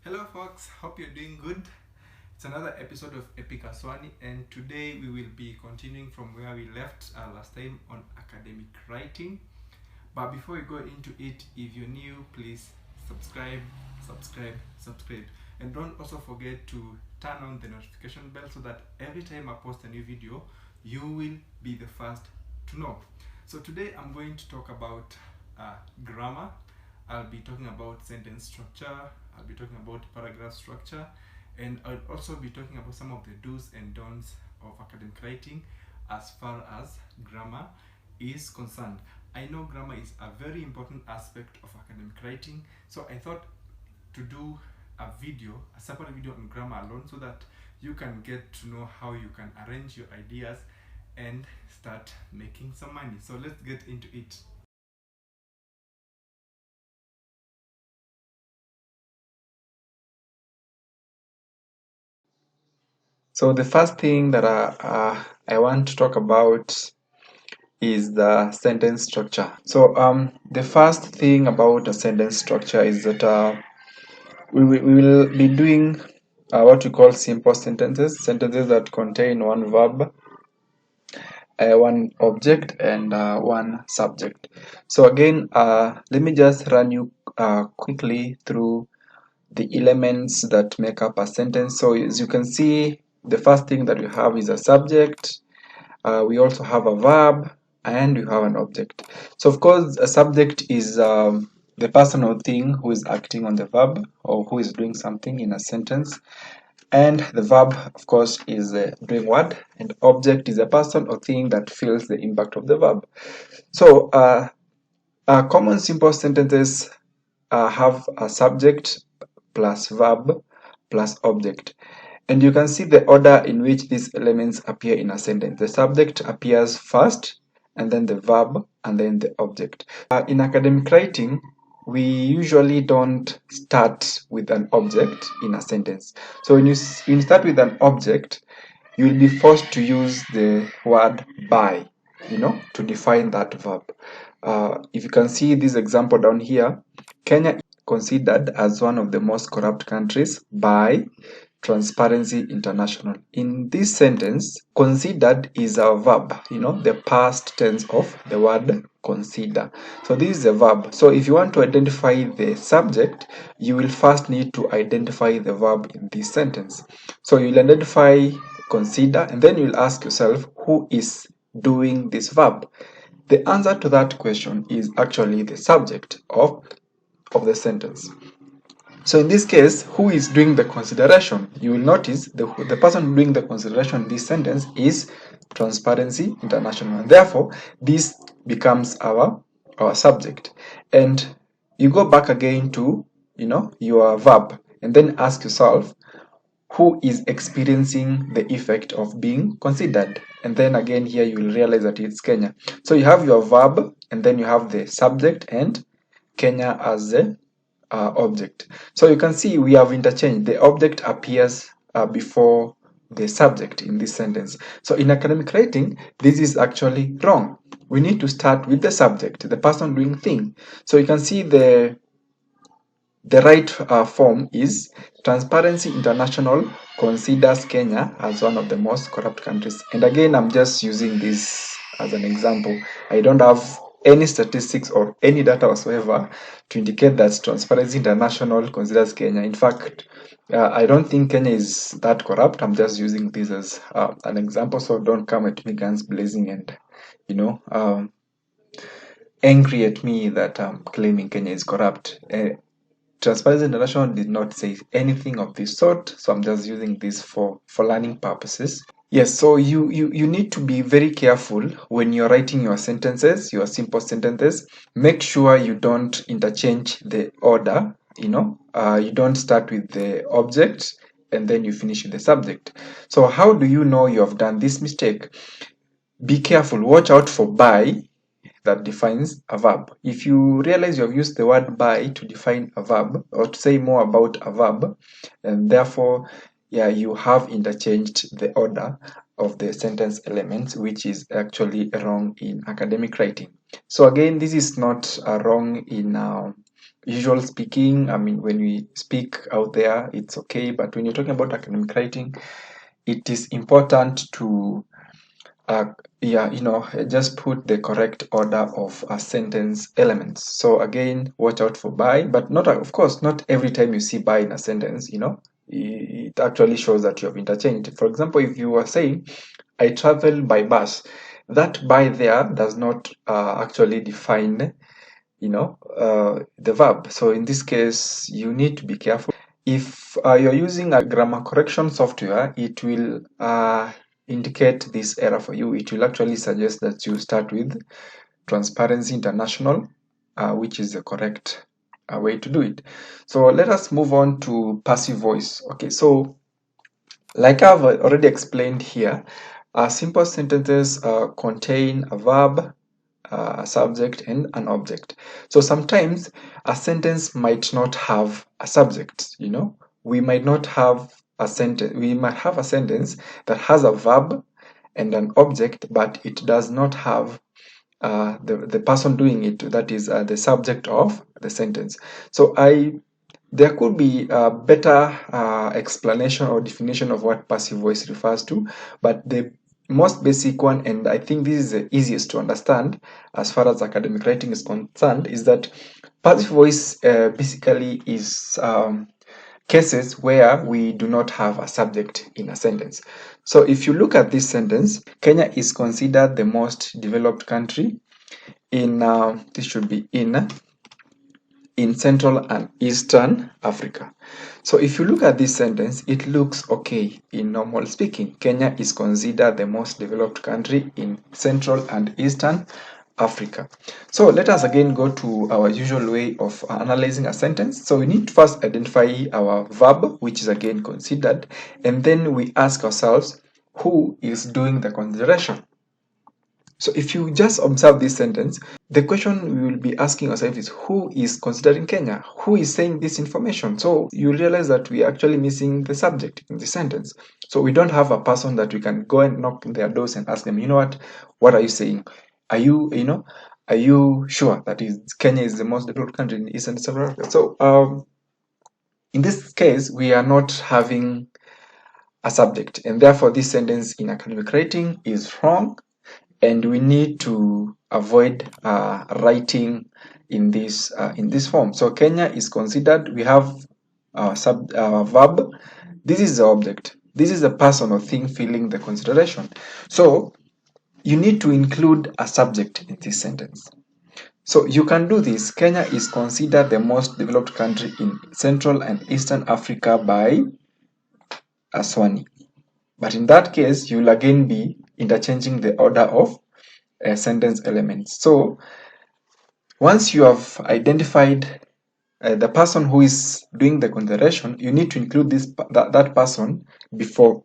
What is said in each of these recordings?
Hello folks, hope you're doing good. It's another episode of Epic Aswani, and today we will be continuing from where we left last time on academic writing. But before we go into it, if you're new, please subscribe, and don't also forget to turn on the notification bell so that every time I post a new video, you will be the first to know. So today I'm going to talk about grammar. I'll be talking about sentence structure, I'll be talking about paragraph structure, and I'll also be talking about some of the do's and don'ts of academic writing as far as grammar is concerned. I know grammar is a very important aspect of academic writing, so I thought to do a separate video on grammar alone, so that you can get to know how you can arrange your ideas and start making some money. So let's get into it. So the first thing that I want to talk about is the sentence structure. So the first thing about a sentence structure is that we will be doing what we call simple sentences that contain one verb, one object, and one subject. So again, let me just run you quickly through the elements that make up a sentence. So as you can see, the first thing that we have is a subject. We also have a verb, and we have an object. So of course, a subject is the person or thing who is acting on the verb, or who is doing something in a sentence. And the verb, of course, is the doing word, and object is a person or thing that feels the impact of the verb. So common simple sentences have a subject plus verb plus object. And you can see the order in which these elements appear in a sentence. The subject appears first, and then the verb, and then the object. In academic writing, we usually don't start with an object in a sentence. So when you start with an object, you will be forced to use the word by, to define that verb. If you can see this example down here, Kenya is considered as one of the most corrupt countries by Transparency International. In this sentence, considered is a verb, the past tense of the word consider. So this is a verb. So if you want to identify the subject, you will first need to identify the verb in this sentence. So you'll identify consider, and then you'll ask yourself, who is doing this verb? The answer to that question is actually the subject of the sentence. So in this case, who is doing the consideration? You will notice the person doing the consideration in this sentence is Transparency International. And therefore, this becomes our subject. And you go back again to your verb, and then ask yourself, who is experiencing the effect of being considered? And then again here you will realize that it's Kenya. So you have your verb, and then you have the subject and Kenya as the object. So you can see we have interchanged. The object appears before the subject in this sentence. So in academic writing, this is actually wrong. We need to start with the subject, the person doing thing. So you can see the right form is Transparency International considers Kenya as one of the most corrupt countries. And again, I'm just using this as an example. I don't have any statistics or any data whatsoever to indicate that Transparency International considers Kenya. In fact, I don't think Kenya is that corrupt. I'm just using this as an example, so don't come at me guns blazing and, angry at me that I'm claiming Kenya is corrupt. Transparency International did not say anything of this sort, so I'm just using this for learning purposes. Yes, so you need to be very careful when you're writing your sentences, your simple sentences. Make sure you don't interchange the order, you don't start with the object and then you finish with the subject. So how do you know you have done this mistake? Be careful, watch out for by that defines a verb. If you realize you have used the word by to define a verb or to say more about a verb, and therefore, you have interchanged the order of the sentence elements, which is actually wrong in academic writing. So again, this is not wrong in usual speaking. I mean, when we speak out there, it's okay. But when you're talking about academic writing, it is important to uh, yeah, just put the correct order of sentence elements. So again, watch out for by, but not, of course, not every time you see by in a sentence, it actually shows that you have interchanged. For example, if you are saying, I travel by bus, that by there does not actually define, the verb. So in this case, you need to be careful. If you're using a grammar correction software, it will indicate this error for you. It will actually suggest that you start with Transparency International, which is the correct way to do it. So let us move on to passive voice. Okay, so like I've already explained here, simple sentences contain a verb, a subject, and an object. So sometimes a sentence might not have a subject, We might not have a sentence, we might have a sentence that has a verb and an object, but it does not have the person doing it, that is the subject of the sentence. So there could be a better explanation or definition of what passive voice refers to, but the most basic one, and I think this is the easiest to understand as far as academic writing is concerned, is that passive voice basically is cases where we do not have a subject in a sentence. So if you look at this sentence, Kenya is considered the most developed country in, this should be in Central and Eastern Africa. So if you look at this sentence, it looks okay in normal speaking. Kenya is considered the most developed country in Central and Eastern Africa. So let us again go to our usual way of analyzing a sentence. So we need to first identify our verb, which is again considered, and then we ask ourselves who is doing the consideration. So if you just observe this sentence, the question we will be asking ourselves is who is considering Kenya? Who is saying this information? So you realize that we are actually missing the subject in the sentence. So we don't have a person that we can go and knock on their doors and ask them, what are you saying? Are you sure that Kenya is the most developed country in Eastern South Africa? So in this case, we are not having a subject, and therefore this sentence in academic writing is wrong, and we need to avoid writing in this form. So Kenya is considered. We have verb. This is the object. This is the person or thing feeling the consideration. So you need to include a subject in this sentence. So you can do this. Kenya is considered the most developed country in Central and Eastern Africa by Aswani. But in that case, you'll again be interchanging the order of sentence elements. So once you have identified the person who is doing the consideration, you need to include that person before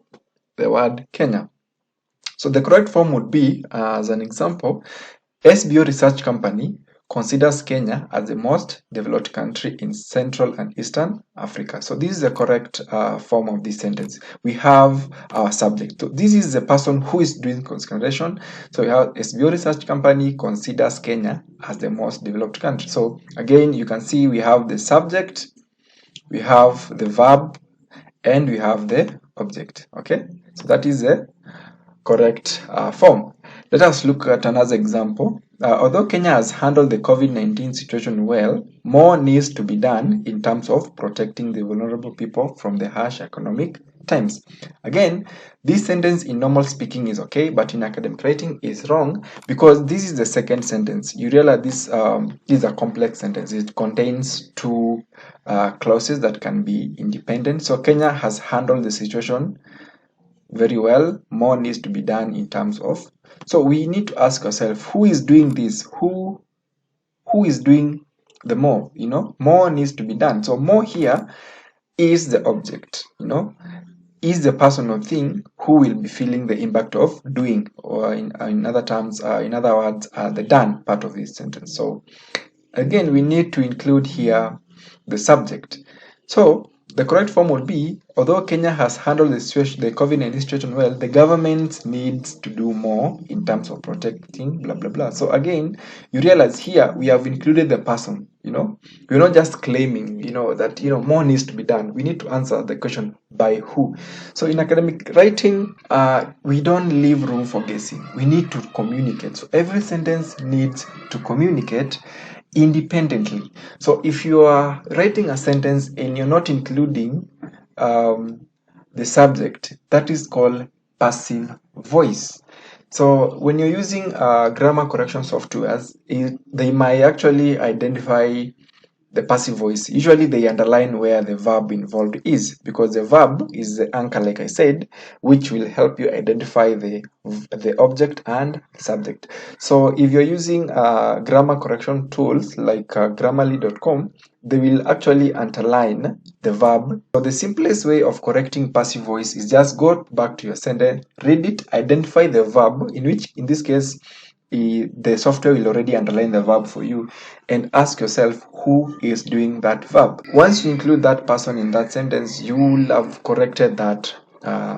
the word Kenya. So the correct form would be, as an example, SBO Research Company considers Kenya as the most developed country in Central and Eastern Africa. So this is the correct form of this sentence. We have our subject. So this is the person who is doing consideration. So we have SBO Research Company considers Kenya as the most developed country. So again, you can see we have the subject, we have the verb, and we have the object. Okay, so that is the correct form. Let us look at another example. Although Kenya has handled the COVID-19 situation well, more needs to be done in terms of protecting the vulnerable people from the harsh economic times. Again, this sentence in normal speaking is okay, but in academic writing is wrong because this is the second sentence. You realize this is a complex sentence. It contains two clauses that can be independent. So Kenya has handled the situation very well. More needs to be done in terms of. So we need to ask ourselves, who is doing this? Who is doing the more? More needs to be done. So more here is the object. Is the person or thing who will be feeling the impact of doing, or in other terms, in other words, the done part of this sentence. So again, we need to include here the subject. So the correct form would be, although Kenya has handled the situation, the COVID-19 situation well, the government needs to do more in terms of protecting blah blah blah. So again, you realize here we have included the person. We're not just claiming, that more needs to be done. We need to answer the question by who. So in academic writing, we don't leave room for guessing. We need to communicate. So every sentence needs to communicate independently. So if you are writing a sentence and you're not including the subject, that is called passive voice. So when you're using grammar correction softwares, they might actually identify the passive voice. Usually they underline where the verb involved is, because the verb is the anchor, like I said, which will help you identify the object and subject. So if you're using grammar correction tools like grammarly.com, they will actually underline the verb. So the simplest way of correcting passive voice is just go back to your sentence, read it, identify the verb, in this case the software will already underline the verb for you, and ask yourself who is doing that verb. Once you include that person in that sentence, you will have corrected that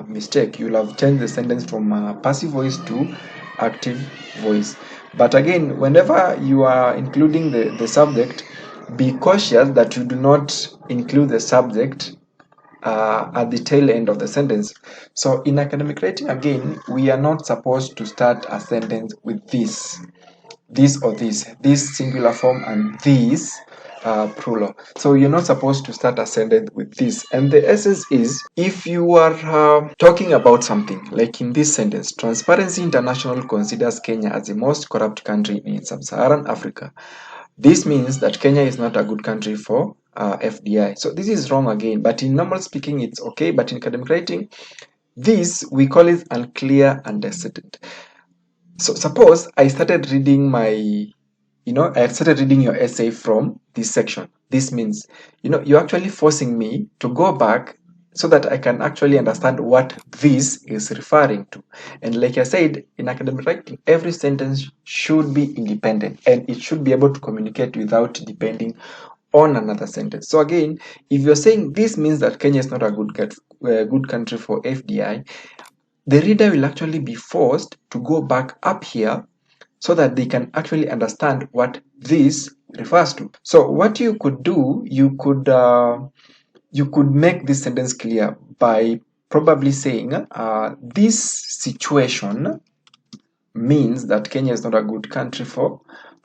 mistake. You will have changed the sentence from passive voice to active voice. But again, whenever you are including the subject, be cautious that you do not include the subject at the tail end of the sentence. So in academic writing, again, we are not supposed to start a sentence with this or this singular form, and this plural. So you're not supposed to start a sentence with this. And the essence is, if you are talking about something, like in this sentence, Transparency International considers Kenya as the most corrupt country in sub-Saharan Africa. This means that Kenya is not a good country for FDI. So this is wrong again, but in normal speaking, it's okay. But in academic writing, this, we call it unclear, undecided. So suppose I started reading I started reading your essay from this section. This means, you're actually forcing me to go back so that I can actually understand what this is referring to. And like I said, in academic writing, every sentence should be independent and it should be able to communicate without depending on another sentence. So again, if you're saying this means that Kenya is not a good country for FDI, the reader will actually be forced to go back up here so that they can actually understand what this refers to. So what you could do, you could make this sentence clear by probably saying this situation means that Kenya is not a good country for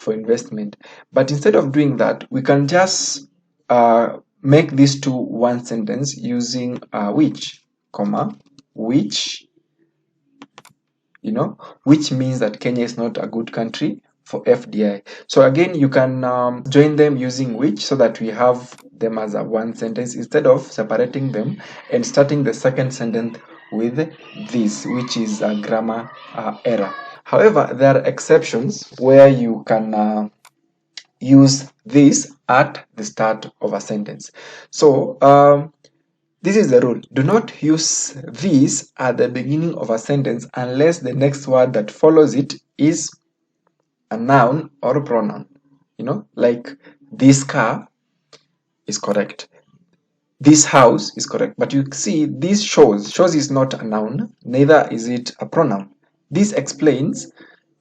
investment. But instead of doing that, we can just make these two one sentence using which, comma, which means that Kenya is not a good country for FDI. So again, you can join them using which, so that we have them as a one sentence instead of separating them and starting the second sentence with this, which is a grammar error. However, there are exceptions where you can use this at the start of a sentence. So this is the rule. Do not use this at the beginning of a sentence unless the next word that follows it is a noun or a pronoun. Like this car is correct. This house is correct. But you see, this shows is not a noun, neither is it a pronoun. This explains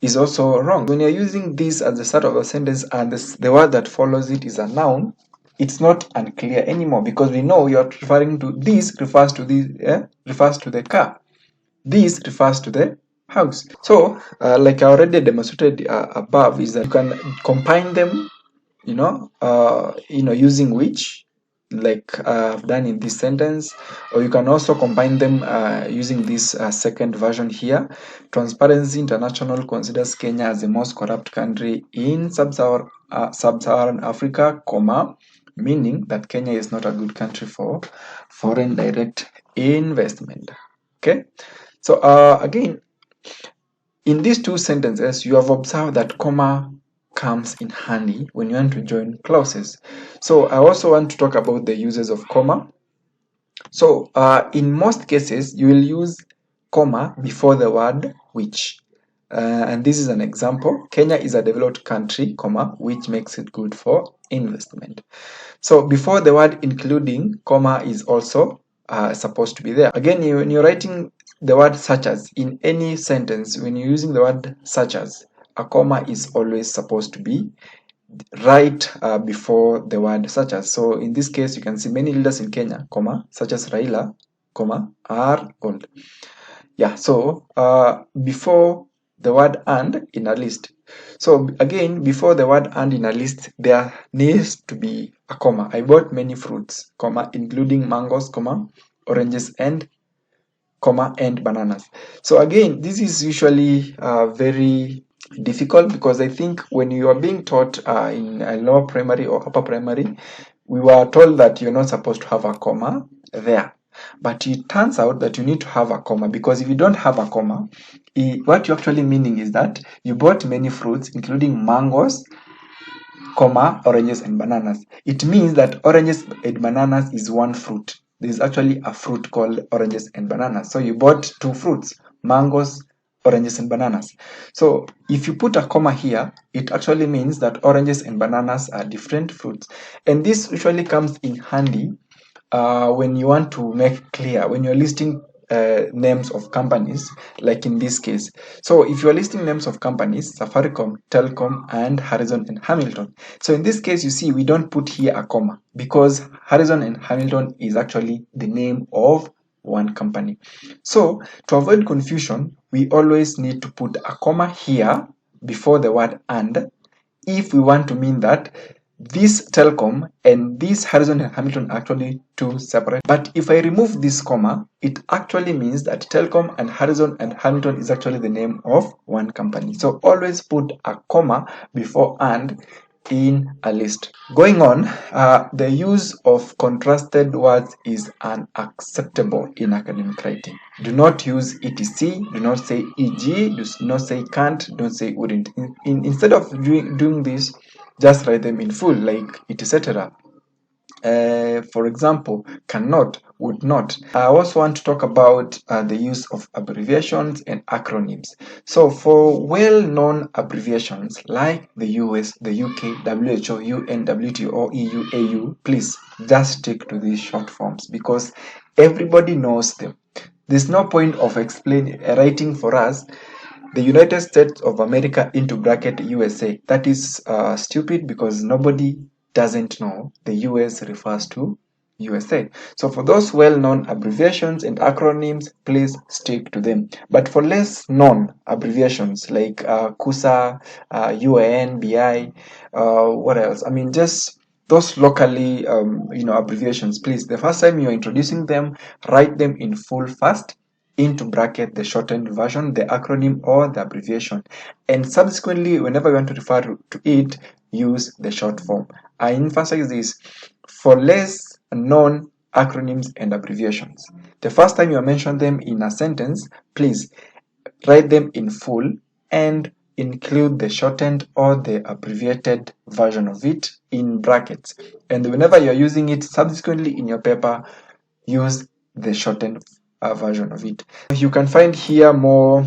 is also wrong. When you're using this at the start of a sentence and the word that follows it is a noun, it's not unclear anymore, because we know you're referring to this refers to the car. This refers to the house. So like I already demonstrated above, is that you can combine them using which, like I've done in this sentence, or you can also combine them using this second version here. Transparency International considers Kenya as the most corrupt country in sub-Saharan Africa, comma, meaning that Kenya is not a good country for foreign direct investment. Okay, so again, in these two sentences, you have observed that comma comes in handy when you want to join clauses. So I also want to talk about the uses of comma. So in most cases, you will use comma before the word which. And this is an example. Kenya is a developed country, comma, which makes it good for investment. So before the word including, comma is also supposed to be there. Again, when you're writing the word such as in any sentence, when you're using the word such as, a comma is always supposed to be right before the word such as. So in this case, you can see many leaders in Kenya, comma, such as Raila, comma, are old. Yeah, so before the word and in a list. So again, before the word and in a list, there needs to be a comma. I bought many fruits, comma, including mangoes, comma, oranges, and comma, and bananas. So again, this is usually very difficult because I think when you are being taught in a lower primary or upper primary, we were told that you're not supposed to have a comma there. But it turns out that you need to have a comma, because if you don't have a comma, what you're actually meaning is that you bought many fruits, including mangoes, comma, oranges and bananas. It means that oranges and bananas is one fruit. There's actually a fruit called oranges and bananas. So you bought two fruits, mangoes, oranges and bananas. So if you put a comma here, it actually means that oranges and bananas are different fruits. And this usually comes in handy when you want to make clear, when you're listing names of companies, like in this case. So if you're listing names of companies, Safaricom, Telcom, and Harrison and Hamilton. So in this case, you see, we don't put here a comma because Harrison and Hamilton is actually the name of one company. So to avoid confusion, we always need to put a comma here before the word and, if we want to mean that this Telcom and this Harrison and Hamilton are actually two separate. But if I remove this comma, it actually means that Telcom and Harrison and Hamilton is actually the name of one company. So always put a comma before and in a list. Going on, the use of contrasted words is unacceptable in academic writing. Do not use etc, do not say eg, do not say can't, don't say wouldn't. Instead of doing this, just write them in full, like etc. For example, cannot, would not. I also want to talk about the use of abbreviations and acronyms. So for well-known abbreviations like the US, the UK, WHO, UN, WTO, EU, AU, please just stick to these short forms because everybody knows them. There's no point of writing for us the United States of America into bracket USA. That is stupid because nobody doesn't know the US refers to USA. So for those well-known abbreviations and acronyms, please stick to them. But for less known abbreviations like CUSA, UAN, BI, what else? I mean, just those locally, abbreviations, please, the first time you're introducing them, write them in full first, into bracket the shortened version, the acronym or the abbreviation, and subsequently whenever you want to refer to it, use the short form. I emphasize this for less known acronyms and abbreviations. The first time you mention them in a sentence, please write them in full and include the shortened or the abbreviated version of it in brackets. And whenever you're using it subsequently in your paper, use the shortened version of it. You can find here more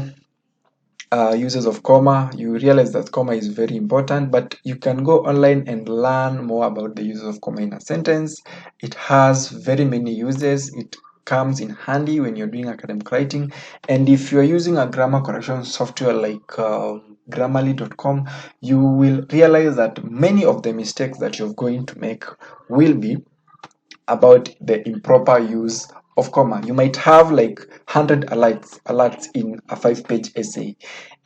uses of comma. You realize that comma is very important, but you can go online and learn more about the uses of comma in a sentence. It has very many uses. It comes in handy when you're doing academic writing, and if you're using a grammar correction software like grammarly.com, you will realize that many of the mistakes that you're going to make will be about the improper use of comma. You might have like 100 alerts in a 5-page essay,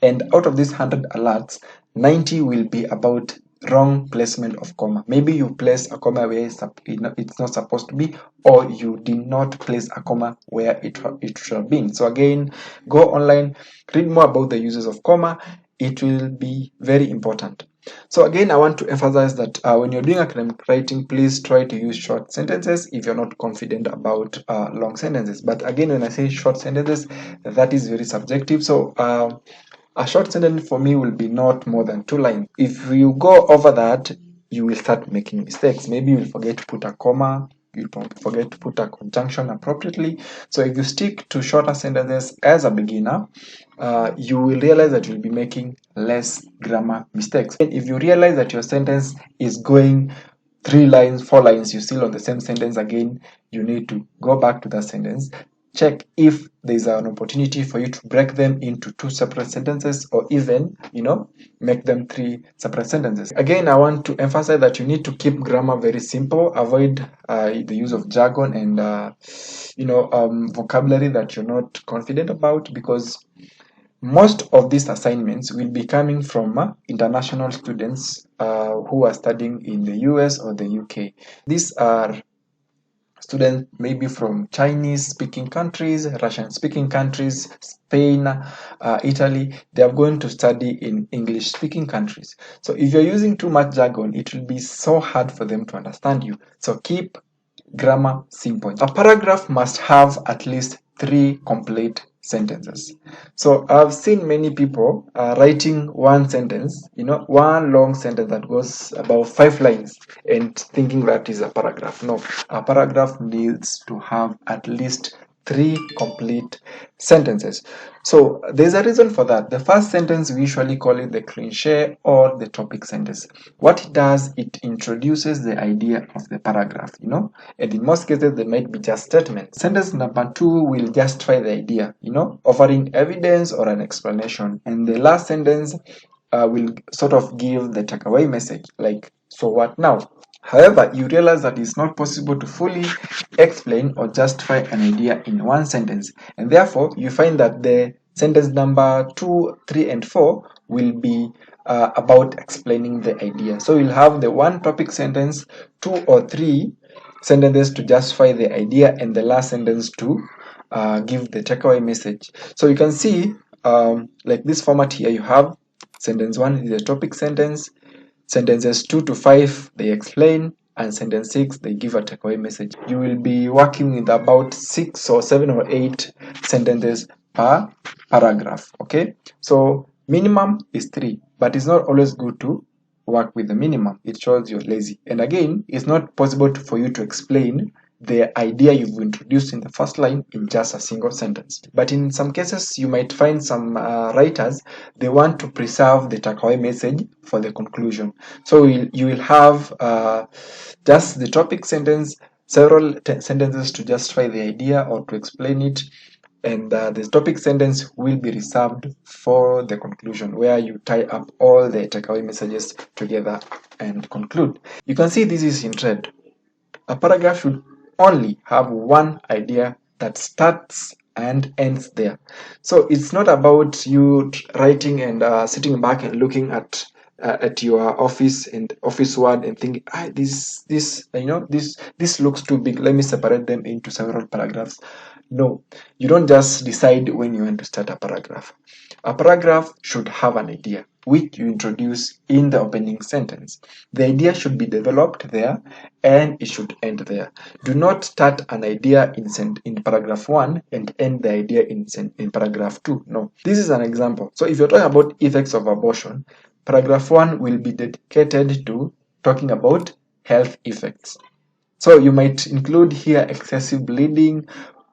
and out of these 100 alerts, 90 will be about wrong placement of comma. Maybe you place a comma where it's not supposed to be, or you did not place a comma where it should have been. So again, go online, read more about the uses of comma. It will be very important. So again, I want to emphasize that when you're doing academic writing, please try to use short sentences if you're not confident about long sentences. But again, when I say short sentences, that is very subjective. So a short sentence for me will be not more than 2 lines. If you go over that, you will start making mistakes. Maybe you will forget to put a comma, you forget to put a conjunction appropriately. So if you stick to shorter sentences as a beginner, you will realize that you'll be making less grammar mistakes. And if you realize that your sentence is going 3 lines, 4 lines, you're still on the same sentence again, you need to go back to that sentence, check if there's an opportunity for you to break them into 2 separate sentences, or even, make them 3 separate sentences. Again, I want to emphasize that you need to keep grammar very simple. Avoid the use of jargon and vocabulary that you're not confident about, because most of these assignments will be coming from international students who are studying in the US or the UK. These are students maybe from Chinese speaking countries, Russian speaking countries, Spain, Italy. They are going to study in English speaking countries. So if you're using too much jargon, it will be so hard for them to understand you. So keep grammar simple. A paragraph must have at least 3 complete sentences. So I've seen many people writing one sentence, one long sentence that goes about 5 lines, and thinking that is a paragraph. No, a paragraph needs to have at least 3 complete sentences. So there's a reason for that. The first sentence, we usually call it the cliche or the topic sentence. What it does, it introduces the idea of the paragraph, and in most cases they might be just statements. Sentence number 2 will justify the idea, offering evidence or an explanation. And the last sentence will sort of give the takeaway message, like, so what now? However, you realize that it's not possible to fully explain or justify an idea in one sentence, and therefore you find that the sentence number 2, 3, and 4 will be about explaining the idea. So you'll have the one topic sentence, 2 or 3 sentences to justify the idea, and the last sentence to give the takeaway message. So you can see like this format here. You have sentence 1 is a topic sentence, sentences 2 to 5 they explain, and sentence 6 they give a takeaway message. You will be working with about 6 or 7 or 8 sentences per paragraph. Okay, so minimum is 3, but it's not always good to work with the minimum. It shows you're lazy, and again, it's not possible for you to explain the idea you've introduced in the first line in just a single sentence. But in some cases, you might find some writers, they want to preserve the takeaway message for the conclusion. So you will have just the topic sentence, several sentences to justify the idea or to explain it, and the topic sentence will be reserved for the conclusion, where you tie up all the takeaway messages together and conclude. You can see this is in red. A paragraph should only have one idea that starts and ends there. So it's not about you writing and sitting back and looking at your office and office word and thinking, this looks too big, let me separate them into several paragraphs. No, you don't just decide when you want to start a paragraph. A paragraph should have an idea which you introduce in the opening sentence. The idea should be developed there and it should end there. Do not start an idea in paragraph 1 and end the idea in paragraph 2. No, this is an example. So if you're talking about effects of abortion, paragraph 1 will be dedicated to talking about health effects. So you might include here excessive bleeding,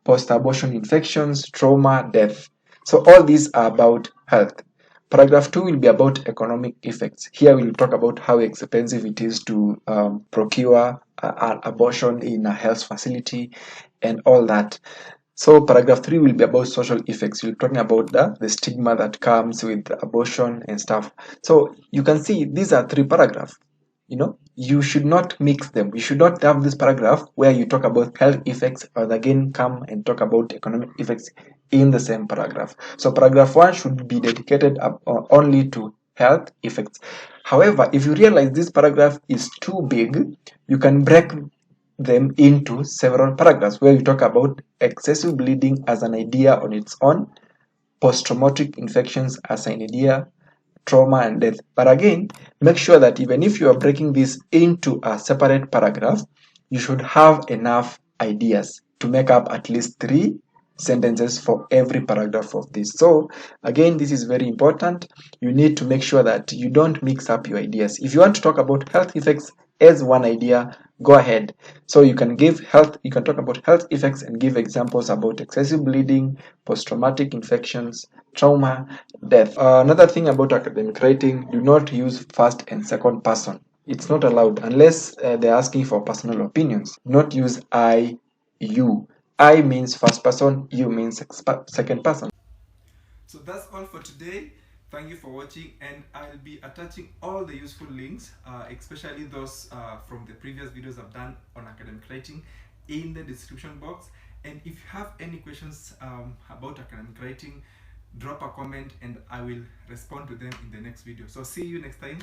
post-abortion infections, trauma, death. So all these are about health. Paragraph 2 will be about economic effects. Here we'll talk about how expensive it is to procure an abortion in a health facility and all that. So paragraph 3 will be about social effects. We're talking about the stigma that comes with abortion and stuff. So you can see these are 3 paragraphs. You should not mix them. You should not have this paragraph where you talk about health effects and again come and talk about economic effects in the same paragraph. So paragraph 1 should be dedicated only to health effects. However, if you realize this paragraph is too big, you can break them into several paragraphs where you talk about excessive bleeding as an idea on its own, post-traumatic infections as an idea, trauma and death. But again, make sure that even if you are breaking this into a separate paragraph, you should have enough ideas to make up at least 3 sentences for every paragraph of this. So again, this is very important. You need to make sure that you don't mix up your ideas. If you want to talk about health effects as one idea, go ahead. So you can talk about health effects and give examples about excessive bleeding, post-traumatic infections, trauma, death. Another thing about academic writing, do not use first and second person. It's not allowed unless they're asking for personal opinions. Not use I, you. I means first person, you means second person. So that's all for today. Thank you for watching, and I'll be attaching all the useful links, especially those from the previous videos I've done on academic writing, in the description box. And if you have any questions about academic writing, drop a comment and I will respond to them in the next video. So see you next time.